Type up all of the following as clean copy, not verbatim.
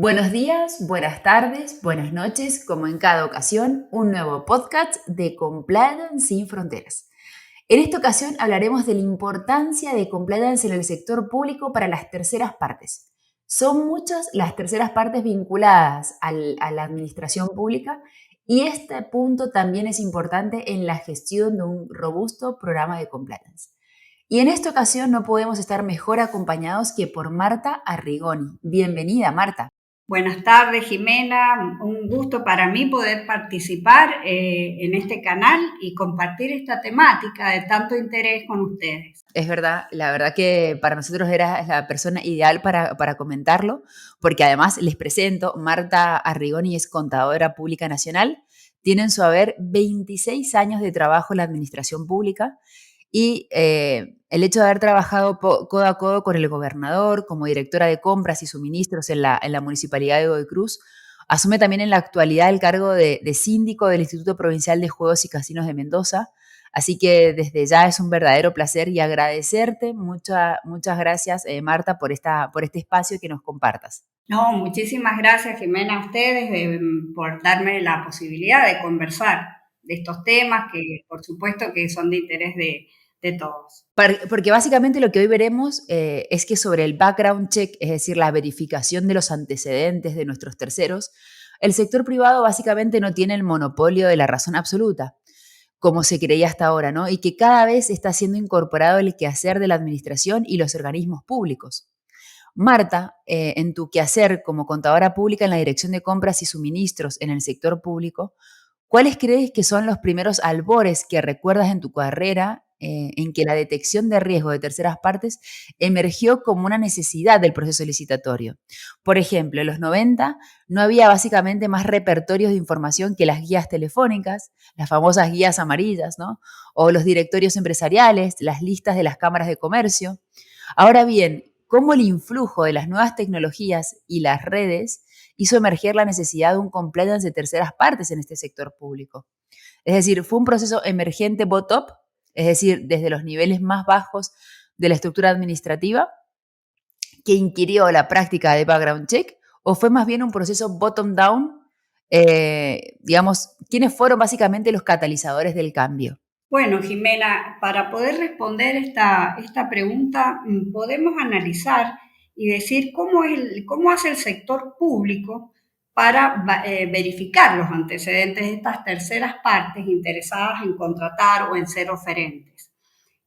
Buenos días, buenas tardes, buenas noches, como en cada ocasión, un nuevo podcast de Compliance sin Fronteras. En esta ocasión hablaremos de la importancia de compliance en el sector público para las terceras partes. Son muchas las terceras partes vinculadas a la administración pública y este punto también es importante en la gestión de un robusto programa de compliance. Y en esta ocasión no podemos estar mejor acompañados que por Marta Arrigoni. Bienvenida, Marta. Buenas tardes, Jimena. Un gusto para mí poder participar en este canal y compartir esta temática de tanto interés con ustedes. Es verdad, la verdad que para nosotros eras la persona ideal para comentarlo, porque además les presento, Marta Arrigoni es contadora pública nacional, tiene en su haber 26 años de trabajo en la administración pública y el hecho de haber trabajado codo a codo con el gobernador como directora de compras y suministros en la municipalidad de Godoy Cruz, asume también en la actualidad el cargo de síndico del Instituto Provincial de Juegos y Casinos de Mendoza. Así que desde ya es un verdadero placer y agradecerte. Muchas gracias, Marta, por este espacio que nos compartas. No, muchísimas gracias, Jimena, a ustedes por darme la posibilidad de conversar de estos temas que por supuesto que son de interés de todos. Porque básicamente lo que hoy veremos es que sobre el background check, es decir, la verificación de los antecedentes de nuestros terceros, el sector privado básicamente no tiene el monopolio de la razón absoluta, como se creía hasta ahora, ¿no? Y que cada vez está siendo incorporado el quehacer de la administración y los organismos públicos. Marta, en tu quehacer como contadora pública en la Dirección de Compras y Suministros en el sector público, ¿cuáles crees que son los primeros albores que recuerdas en tu carrera en que la detección de riesgo de terceras partes emergió como una necesidad del proceso licitatorio? Por ejemplo, en los 90 no había básicamente más repertorios de información que las guías telefónicas, las famosas guías amarillas, ¿no? O los directorios empresariales, las listas de las cámaras de comercio. Ahora bien, ¿cómo el influjo de las nuevas tecnologías y las redes hizo emerger la necesidad de un compliance de terceras partes en este sector público? Es decir, fue un proceso emergente bottom, es decir, desde los niveles más bajos de la estructura administrativa, que inquirió la práctica de background check, o fue más bien un proceso bottom down, digamos, ¿quiénes fueron básicamente los catalizadores del cambio? Bueno, Jimena, para poder responder esta pregunta, podemos analizar y decir cómo hace el sector público para verificar los antecedentes de estas terceras partes interesadas en contratar o en ser oferentes.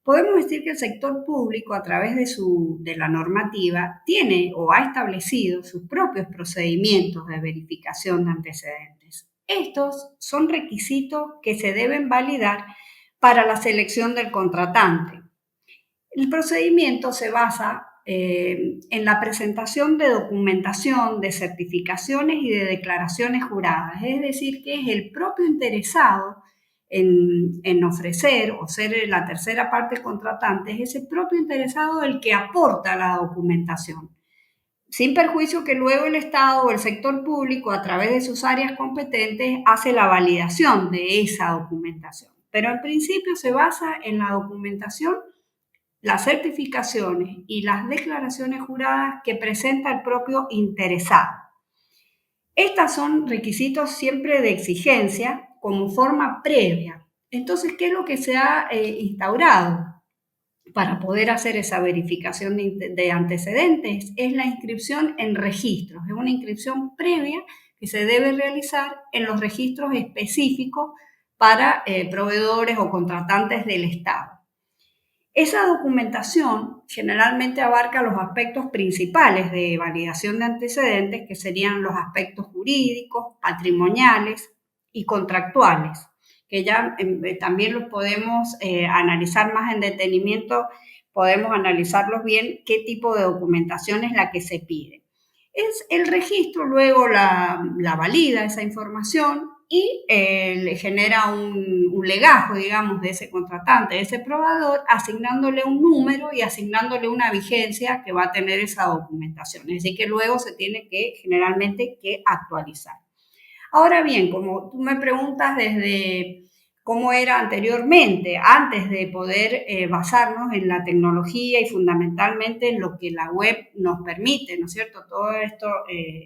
Podemos decir que el sector público, a través de la normativa, tiene o ha establecido sus propios procedimientos de verificación de antecedentes. Estos son requisitos que se deben validar para la selección del contratante. El procedimiento se basa en la presentación de documentación, de certificaciones y de declaraciones juradas, es decir, que es el propio interesado en ofrecer o ser la tercera parte contratante, es ese propio interesado el que aporta la documentación, sin perjuicio que luego el Estado o el sector público, a través de sus áreas competentes, hace la validación de esa documentación. Pero en principio se basa en la documentación, las certificaciones y las declaraciones juradas que presenta el propio interesado. Estas son requisitos siempre de exigencia como forma previa. Entonces, ¿qué es lo que se ha instaurado para poder hacer esa verificación de antecedentes? Es la inscripción en registros. Es una inscripción previa que se debe realizar en los registros específicos para proveedores o contratantes del Estado. Esa documentación generalmente abarca los aspectos principales de validación de antecedentes, que serían los aspectos jurídicos, patrimoniales y contractuales, que ya también los podemos analizar más en detenimiento, podemos analizarlos bien, qué tipo de documentación es la que se pide. Es el registro, luego la valida esa información y le genera un legajo, digamos, de ese contratante, de ese probador, asignándole un número y asignándole una vigencia que va a tener esa documentación. Es decir, que luego se tiene que generalmente que actualizar. Ahora bien, como tú me preguntas desde cómo era anteriormente, antes de poder basarnos en la tecnología y fundamentalmente en lo que la web nos permite, ¿no es cierto? Todo esto,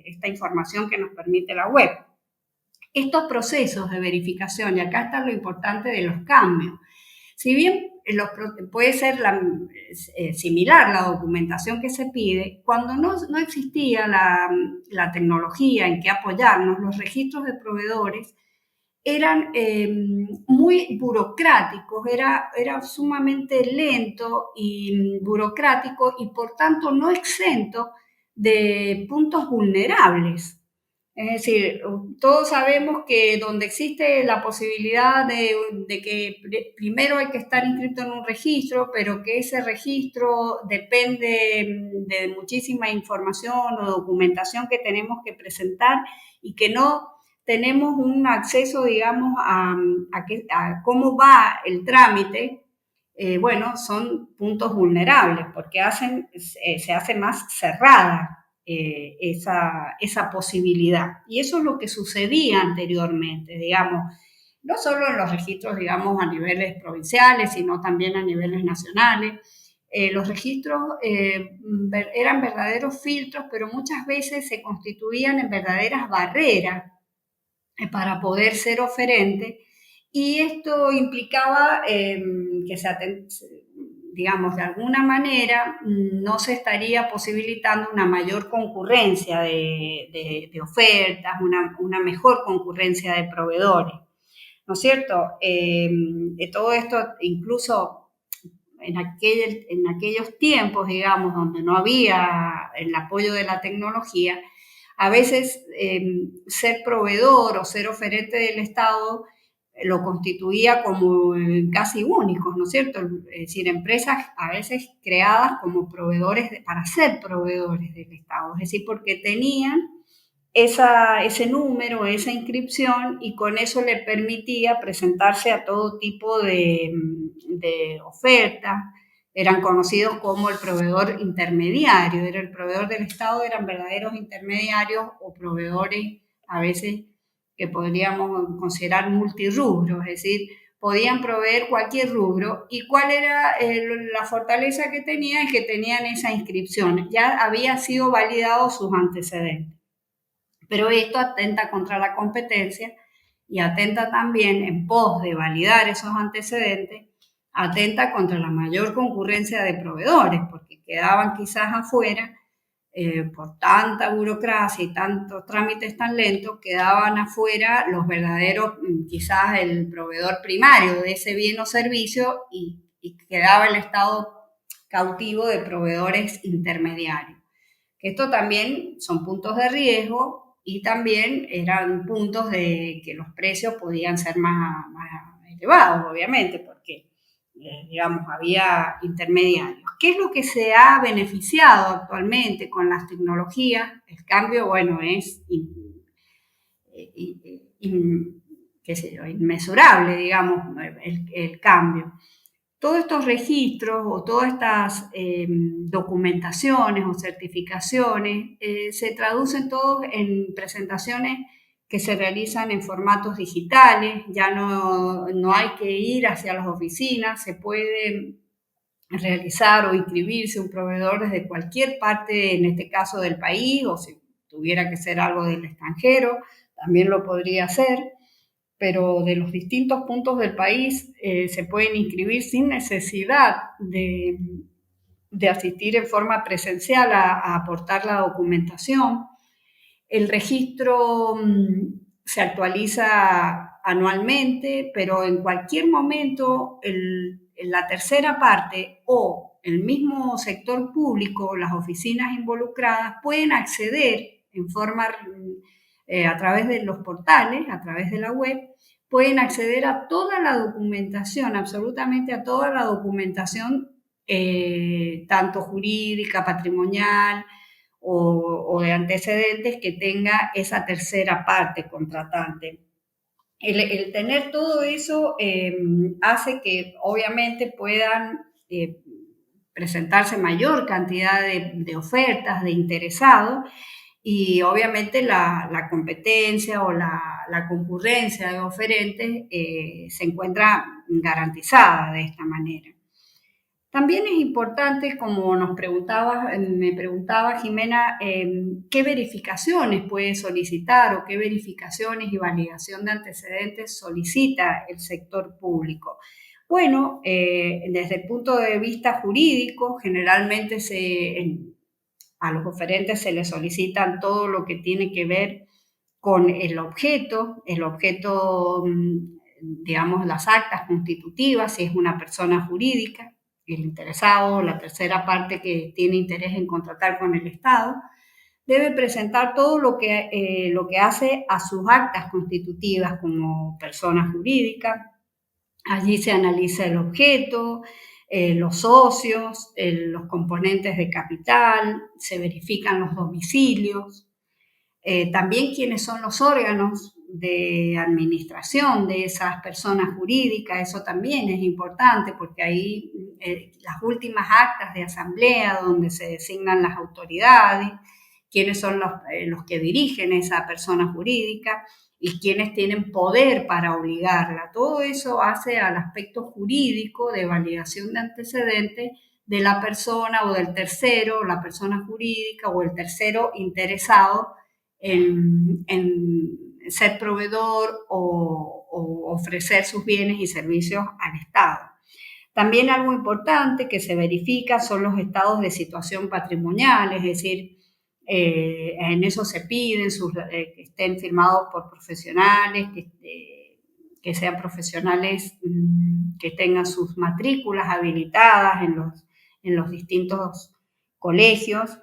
esta información que nos permite la web. Estos procesos de verificación, y acá está lo importante de los cambios, si bien puede ser similar la documentación que se pide, cuando no existía la tecnología en que apoyarnos, los registros de proveedores eran muy burocráticos, era sumamente lento y burocrático y por tanto no exento de puntos vulnerables. Es decir, todos sabemos que donde existe la posibilidad de que primero hay que estar inscrito en un registro, pero que ese registro depende de muchísima información o documentación que tenemos que presentar y que no tenemos un acceso, digamos, a cómo va el trámite, bueno, son puntos vulnerables porque se hace más cerrada esa posibilidad. Y eso es lo que sucedía anteriormente, digamos, no solo en los registros, digamos, a niveles provinciales, sino también a niveles nacionales. Los registros eran verdaderos filtros, pero muchas veces se constituían en verdaderas barreras para poder ser oferente y esto implicaba que digamos, de alguna manera no se estaría posibilitando una mayor concurrencia de ofertas, una mejor concurrencia de proveedores, ¿no es cierto? Todo esto incluso en aquellos tiempos, digamos, donde no había el apoyo de la tecnología, a veces ser proveedor o ser oferente del Estado lo constituía como casi únicos, ¿no es cierto? Es decir, empresas a veces creadas como proveedores, para ser proveedores del Estado, es decir, porque tenían ese número, esa inscripción y con eso le permitía presentarse a todo tipo de ofertas. Eran conocidos como el proveedor intermediario, era el proveedor del Estado, eran verdaderos intermediarios o proveedores a veces que podríamos considerar multirrubros, es decir, podían proveer cualquier rubro. ¿Y cuál era la fortaleza que tenían? Es que tenían esa inscripción, ya había sido validado sus antecedentes. Pero esto atenta contra la competencia y atenta también en pos de validar esos antecedentes, atenta contra la mayor concurrencia de proveedores, porque quedaban quizás afuera por tanta burocracia y tantos trámites tan lentos, quedaban afuera los verdaderos, quizás el proveedor primario de ese bien o servicio y quedaba el Estado cautivo de proveedores intermediarios. Esto también son puntos de riesgo y también eran puntos de que los precios podían ser más elevados, obviamente, porque, digamos, había intermediarios. ¿Qué es lo que se ha beneficiado actualmente con las tecnologías? El cambio, bueno, es qué sé yo, inmesurable, digamos, el cambio. Todos estos registros o todas estas documentaciones o certificaciones se traducen todos en presentaciones que se realizan en formatos digitales, ya no hay que ir hacia las oficinas, se puede realizar o inscribirse un proveedor desde cualquier parte, en este caso del país, o si tuviera que ser algo del extranjero, también lo podría hacer, pero de los distintos puntos del país se pueden inscribir sin necesidad de asistir en forma presencial a aportar la documentación. El registro se actualiza anualmente, pero en cualquier momento la tercera parte o el mismo sector público, las oficinas involucradas, pueden acceder en forma a través de los portales, a través de la web, pueden acceder a toda la documentación, absolutamente a toda la documentación, tanto jurídica, patrimonial o de antecedentes que tenga esa tercera parte contratante. El tener todo eso hace que obviamente puedan presentarse mayor cantidad de ofertas, de interesados, y obviamente la competencia o la concurrencia de oferentes se encuentra garantizada de esta manera. También es importante, como me preguntaba Jimena, qué verificaciones puede solicitar o qué verificaciones y validación de antecedentes solicita el sector público. Bueno, desde el punto de vista jurídico, generalmente a los oferentes se les solicitan todo lo que tiene que ver con el objeto, digamos, las actas constitutivas, si es una persona jurídica, el interesado, la tercera parte que tiene interés en contratar con el Estado, debe presentar todo lo que hace a sus actas constitutivas como persona jurídica. Allí se analiza el objeto, los socios, los componentes de capital, se verifican los domicilios, también quiénes son los órganos de administración de esas personas jurídicas, eso también es importante porque ahí las últimas actas de asamblea donde se designan las autoridades, quiénes son los que dirigen esa persona jurídica y quiénes tienen poder para obligarla. Todo eso hace al aspecto jurídico de validación de antecedentes de la persona o del tercero, la persona jurídica o el tercero interesado en ser proveedor o ofrecer sus bienes y servicios al Estado. También algo importante que se verifica son los estados de situación patrimonial, es decir, en eso se piden que estén firmados por profesionales, que sean profesionales que tengan sus matrículas habilitadas en los distintos colegios.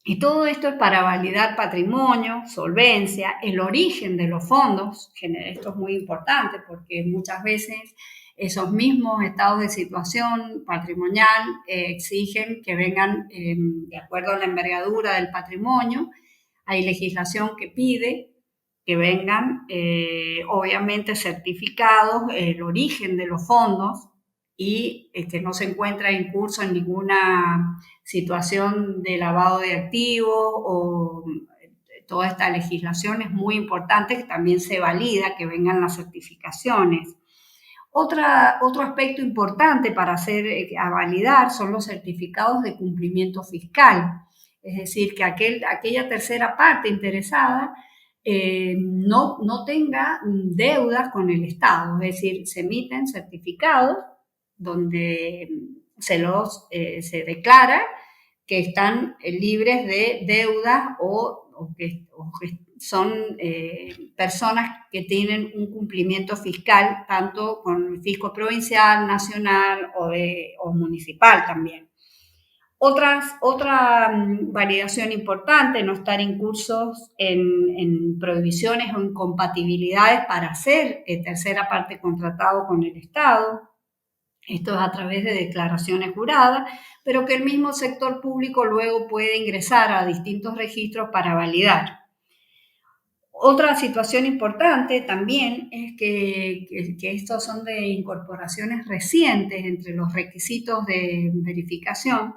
Y todo esto es para validar patrimonio, solvencia, el origen de los fondos. Esto es muy importante porque muchas veces esos mismos estados de situación patrimonial exigen que vengan de acuerdo a la envergadura del patrimonio. Hay legislación que pide que vengan obviamente certificados el origen de los fondos y que no se encuentra en curso en ninguna situación de lavado de activos o toda esta legislación es muy importante que también se valida que vengan las certificaciones. Otro aspecto importante para a validar son los certificados de cumplimiento fiscal, es decir, que aquella tercera parte interesada no tenga deudas con el Estado, es decir, se emiten certificados donde se declara que están libres de deudas o que son personas que tienen un cumplimiento fiscal tanto con el fisco provincial, nacional o municipal también. Otra validación importante, no estar incursos en prohibiciones o incompatibilidades para ser tercera parte contratado con el Estado. Esto es a través de declaraciones juradas, pero que el mismo sector público luego puede ingresar a distintos registros para validar. Otra situación importante también es que estos son de incorporaciones recientes entre los requisitos de verificación,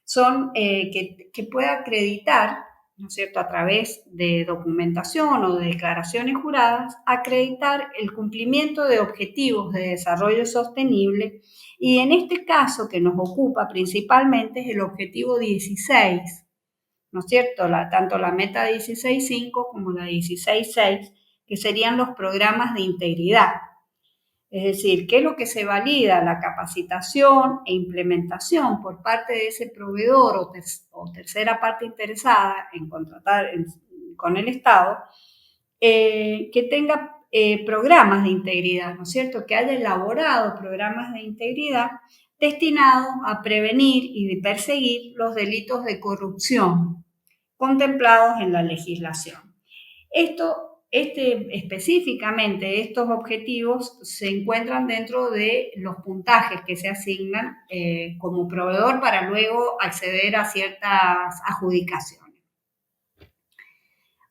son que pueda acreditar, ¿no es cierto?, a través de documentación o de declaraciones juradas, acreditar el cumplimiento de objetivos de desarrollo sostenible y en este caso que nos ocupa principalmente es el objetivo 16, ¿no es cierto?, tanto la meta 16.5 como la 16.6, que serían los programas de integridad. Es decir, ¿qué es lo que se valida? La capacitación e implementación por parte de ese proveedor o tercera parte interesada en contratar con el Estado, que tenga programas de integridad, ¿no es cierto? Que haya elaborado programas de integridad destinados a prevenir y perseguir los delitos de corrupción contemplados en la legislación. Específicamente, estos objetivos se encuentran dentro de los puntajes que se asignan como proveedor para luego acceder a ciertas adjudicaciones.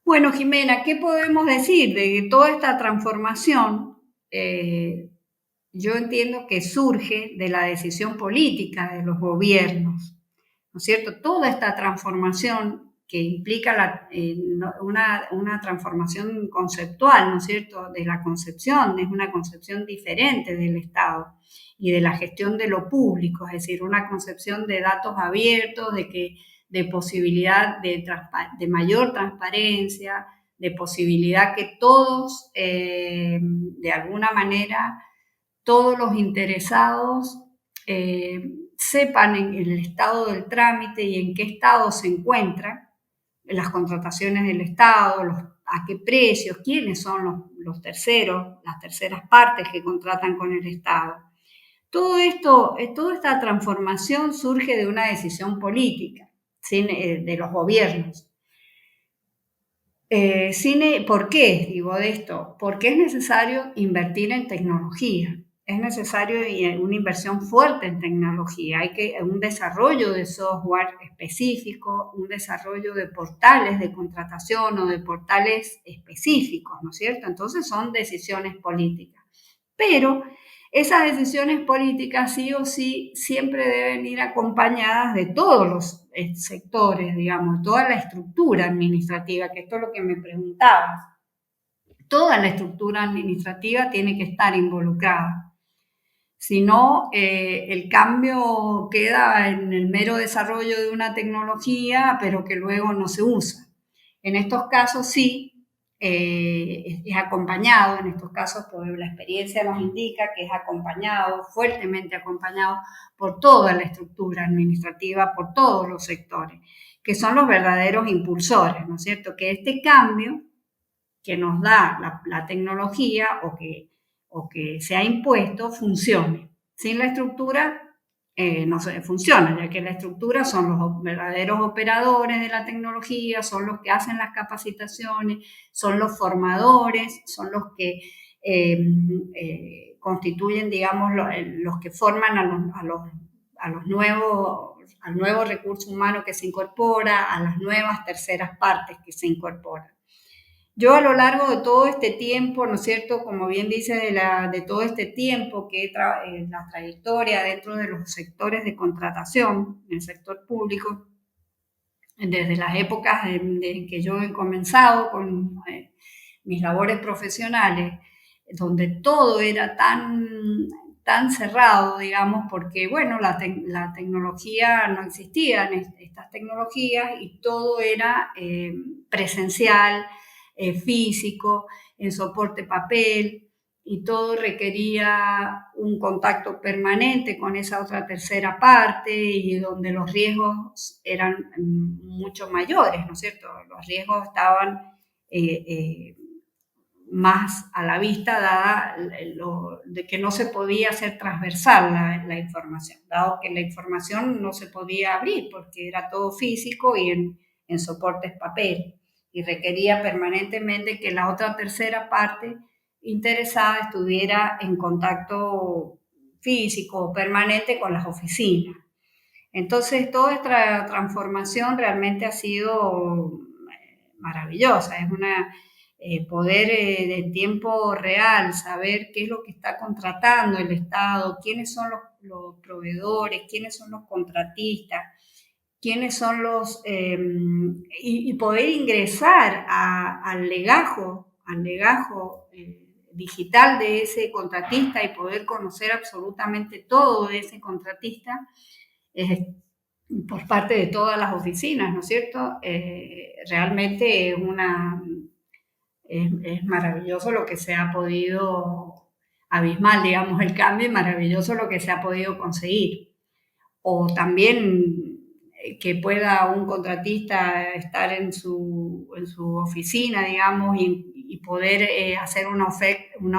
Bueno, Jimena, ¿qué podemos decir de toda esta transformación? Yo entiendo que surge de la decisión política de los gobiernos, ¿no es cierto? Toda esta transformación que implica una transformación conceptual, ¿no es cierto?, de la concepción, es una concepción diferente del Estado y de la gestión de lo público, es decir, una concepción de datos abiertos, de posibilidad de mayor transparencia, de posibilidad que todos, de alguna manera, todos los interesados sepan en el estado del trámite y en qué estado se encuentra las contrataciones del Estado, a qué precios, quiénes son los terceros, las terceras partes que contratan con el Estado. Todo esto, toda esta transformación surge de una decisión política, ¿sí?, de los gobiernos. ¿Por qué digo de esto? Porque es necesario invertir en tecnología, es necesario una inversión fuerte en tecnología, hay que un desarrollo de software específico, un desarrollo de portales de contratación o de portales específicos, ¿no es cierto? Entonces son decisiones políticas. Pero esas decisiones políticas sí o sí siempre deben ir acompañadas de todos los sectores, digamos, toda la estructura administrativa, que esto es lo que me preguntabas. Toda la estructura administrativa tiene que estar involucrada. Si no, el cambio queda en el mero desarrollo de una tecnología, pero que luego no se usa. En estos casos sí, es acompañado, en estos casos pues, la experiencia nos indica que es acompañado, fuertemente acompañado por toda la estructura administrativa, por todos los sectores, que son los verdaderos impulsores, ¿no es cierto? Que este cambio que nos da la tecnología o que se ha impuesto funcione. Sin la estructura no se funciona, ya que la estructura son los verdaderos operadores de la tecnología, son los que hacen las capacitaciones, son los formadores, son los que constituyen, digamos, los que forman a los nuevos, al nuevo recurso humano que se incorpora, a las nuevas terceras partes que se incorporan. Yo a lo largo de todo este tiempo, ¿no es cierto?, como bien dice, de todo este tiempo que la trayectoria dentro de los sectores de contratación, en el sector público, desde las épocas de que yo he comenzado con mis labores profesionales, donde todo era tan cerrado, digamos, porque, bueno, la tecnología, no existían estas tecnologías y todo era presencial, físico, en soporte papel, y todo requería un contacto permanente con esa otra tercera parte y donde los riesgos eran mucho mayores, ¿no es cierto? Los riesgos estaban más a la vista, dada de que no se podía hacer transversal la información, dado que la información no se podía abrir porque era todo físico y en soportes papel y requería permanentemente que la otra tercera parte interesada estuviera en contacto físico o permanente con las oficinas. Entonces, toda esta transformación realmente ha sido maravillosa, es una poder en tiempo real saber qué es lo que está contratando el Estado, quiénes son los proveedores, quiénes son los contratistas, quiénes son y poder ingresar al legajo digital de ese contratista y poder conocer absolutamente todo de ese contratista por parte de todas las oficinas, ¿no es cierto? Realmente es maravilloso lo que se ha podido, abismal, digamos, el cambio y maravilloso lo que se ha podido conseguir. O también que pueda un contratista estar en su oficina, digamos, y poder hacer una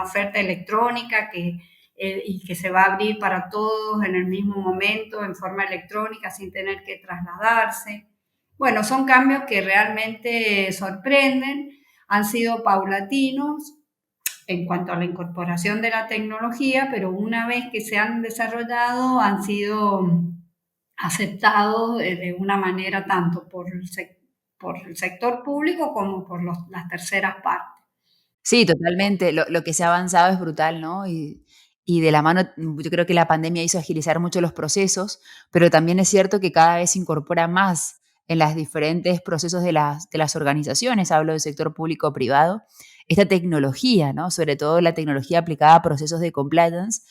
oferta electrónica y que se va a abrir para todos en el mismo momento, en forma electrónica, sin tener que trasladarse. Bueno, son cambios que realmente sorprenden, han sido paulatinos en cuanto a la incorporación de la tecnología, pero una vez que se han desarrollado, han sido aceptados de una manera tanto por el sector público como por las terceras partes. Sí, totalmente. Lo que se ha avanzado es brutal, ¿no? Y de la mano, yo creo que la pandemia hizo agilizar mucho los procesos, pero también es cierto que cada vez se incorpora más en los diferentes procesos de las organizaciones, hablo del sector público o privado, esta tecnología, ¿no? Sobre todo la tecnología aplicada a procesos de compliance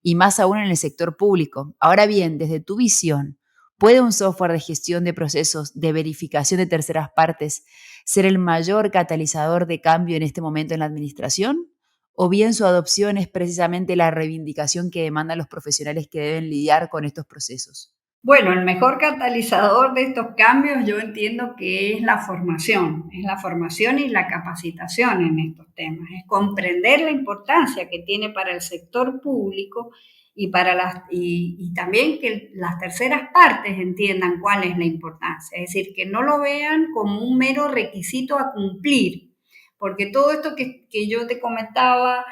y más aún en el sector público. Ahora bien, desde tu visión, ¿puede un software de gestión de procesos de verificación de terceras partes ser el mayor catalizador de cambio en este momento en la administración? ¿O bien su adopción es precisamente la reivindicación que demandan los profesionales que deben lidiar con estos procesos? Bueno, el mejor catalizador de estos cambios yo entiendo que es la formación y la capacitación en estos temas, es comprender la importancia que tiene para el sector público y también que las terceras partes entiendan cuál es la importancia, es decir, que no lo vean como un mero requisito a cumplir, porque todo esto que yo te comentaba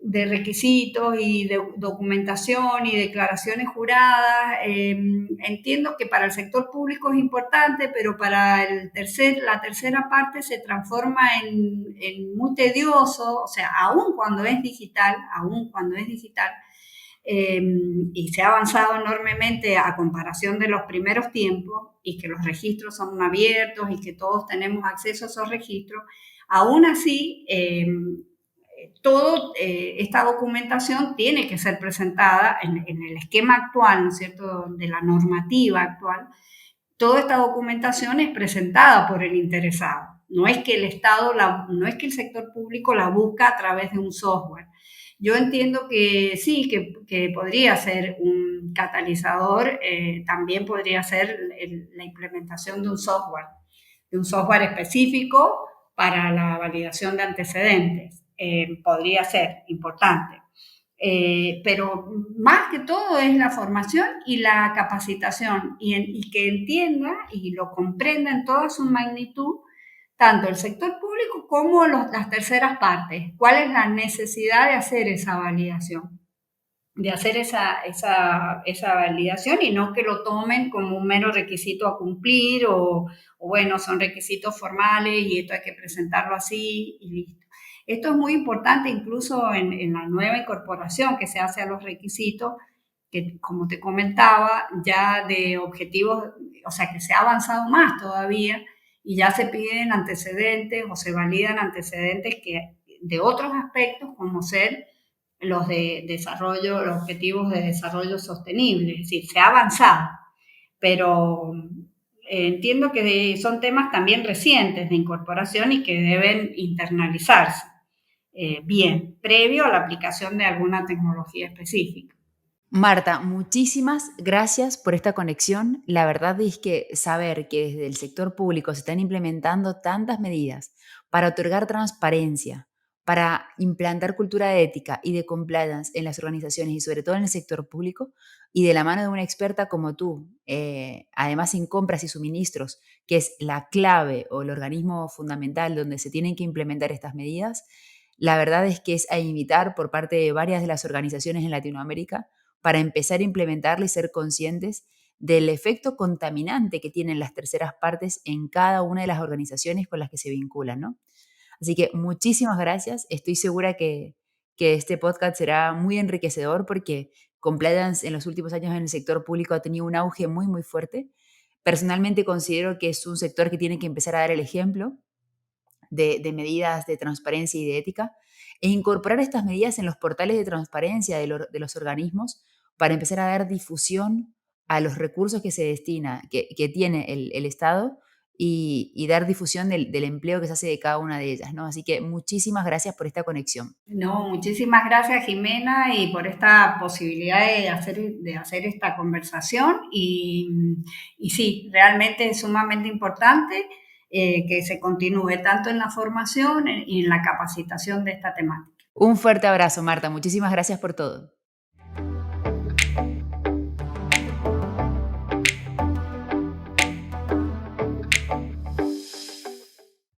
de requisitos y de documentación y declaraciones juradas. Entiendo que para el sector público es importante, pero para la tercera parte se transforma en muy tedioso, o sea, aún cuando es digital, eh, y se ha avanzado enormemente a comparación de los primeros tiempos y que los registros son abiertos y que todos tenemos acceso a esos registros, aún así, toda esta documentación tiene que ser presentada en el esquema actual, ¿no es cierto?, de la normativa actual. Toda esta documentación es presentada por el interesado. No es que no es que el sector público la busca a través de un software. Yo entiendo que sí, que podría ser un catalizador, también podría ser la implementación de un software específico para la validación de antecedentes. Podría ser importante. Pero más que todo es la formación y la capacitación y que entienda y lo comprenda en toda su magnitud tanto el sector público como las terceras partes. ¿Cuál es la necesidad de hacer esa validación? De hacer esa validación y no que lo tomen como un mero requisito a cumplir o bueno, son requisitos formales y esto hay que presentarlo así y listo. Esto es muy importante incluso en la nueva incorporación que se hace a los requisitos, que como te comentaba, ya de objetivos, o sea que se ha avanzado más todavía y ya se piden antecedentes o se validan antecedentes que, de otros aspectos como ser los de desarrollo, los objetivos de desarrollo sostenible, es decir, se ha avanzado, pero entiendo que son temas también recientes de incorporación y que deben internalizarse bien, previo a la aplicación de alguna tecnología específica. Marta, muchísimas gracias por esta conexión. La verdad es que saber que desde el sector público se están implementando tantas medidas para otorgar transparencia, para implantar cultura de ética y de compliance en las organizaciones y sobre todo en el sector público, y de la mano de una experta como tú, además en compras y suministros, que es la clave o el organismo fundamental donde se tienen que implementar estas medidas, la verdad es que es a invitar por parte de varias de las organizaciones en Latinoamérica para empezar a implementarla y ser conscientes del efecto contaminante que tienen las terceras partes en cada una de las organizaciones con las que se vinculan, ¿no? Así que muchísimas gracias. Estoy segura que este podcast será muy enriquecedor porque compliance en los últimos años en el sector público ha tenido un auge muy, muy fuerte. Personalmente considero que es un sector que tiene que empezar a dar el ejemplo de medidas de transparencia y de ética, e incorporar estas medidas en los portales de transparencia de los organismos para empezar a dar difusión a los recursos que se destina, que tiene el Estado y dar difusión del empleo que se hace de cada una de ellas, ¿no? Así que muchísimas gracias por esta conexión. No, muchísimas gracias Jimena y por esta posibilidad de hacer esta conversación y sí, realmente es sumamente importante que se continúe tanto en la formación y en la capacitación de esta temática. Un fuerte abrazo, Marta. Muchísimas gracias por todo.